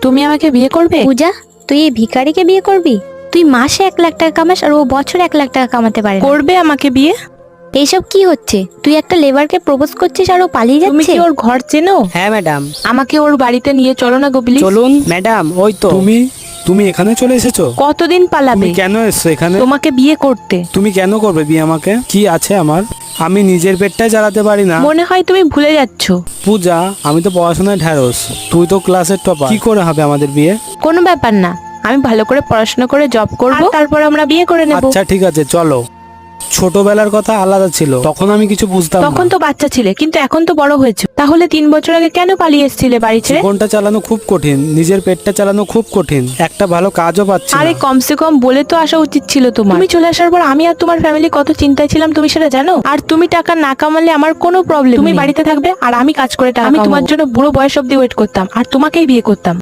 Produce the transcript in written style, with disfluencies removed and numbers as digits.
তুমি আমাকে বিয়ে করবে? পূজা, তুই এই ভিখারিকে বিয়ে করবি? তুই মাসে 1 লাখ টাকা কামাস আর ও বছরে 1 লাখ টাকা কামাতে পারে না। করবে আমাকে বিয়ে? এইসব কি হচ্ছে? তুই একটা লেবারকে প্রপোজ করছিস আর ও পালিয়ে তুমি যাচ্ছে। কি ওর ঘর চেনো? হ্যাঁ ম্যাডাম। আমাকে ওর বাড়িতে নিয়ে চলো না গো প্লিজ। চলুন ম্যাডাম, ওই তো। তুমি এখানে চলে এসেছো? কতদিন পালাবে? তুমি কেন এসছো এখানে? তোমাকে বিয়ে করতে। তুমি কেন করবে বিয়ে আমাকে? কি আছে আমার? আমি নিজের পেটটাই চালাতে পারি না। মনে হয় তুমি ভুলে যাচ্ছ। পূজা, আমি তো পড়াশোনায় ঢ্যাঁড়স, তুই তো ক্লাসের টপার। কি করে হবে আমাদের বিয়ে? কোনো ব্যাপার না, আমি ভালো করে পড়াশোনা করে জব করব, তারপর আমরা বিয়ে করে নেব। আচ্ছা ঠিক আছে, চলো। ছোটবেলার কথা আলাদা ছিল, তখন আমি কিছু বুঝতাম না। তখন তো বাচ্চা ছিলে, কিন্তু এখন তো বড় হয়েছে। তাহলে 3 বছর আগে কেন পালিয়ে এসেছিলে বাড়ি ছেড়ে? জীবনটা চালানো খুব কঠিন, নিজের পেটটা চালানো খুব কঠিন, একটা ভালো কাজও পাচ্ছি না। আরে কমসে কম বলে তো আসা উচিত ছিল তোমার। তুমি চলে আসার পর আমি আর তোমার ফ্যামিলি কত চিন্তায় ছিলাম, তুমি সেটা জানো? আর তুমি টাকা না কামালে আমার কোনো প্রবলেম, তুমি বাড়িতে থাকবে আর আমি কাজ করে টাকা কামাবো। আমি তোমার জন্য বুড়ো বয়স অব্দি ওয়েট করতাম আর তোমাকেই বিয়ে করতাম।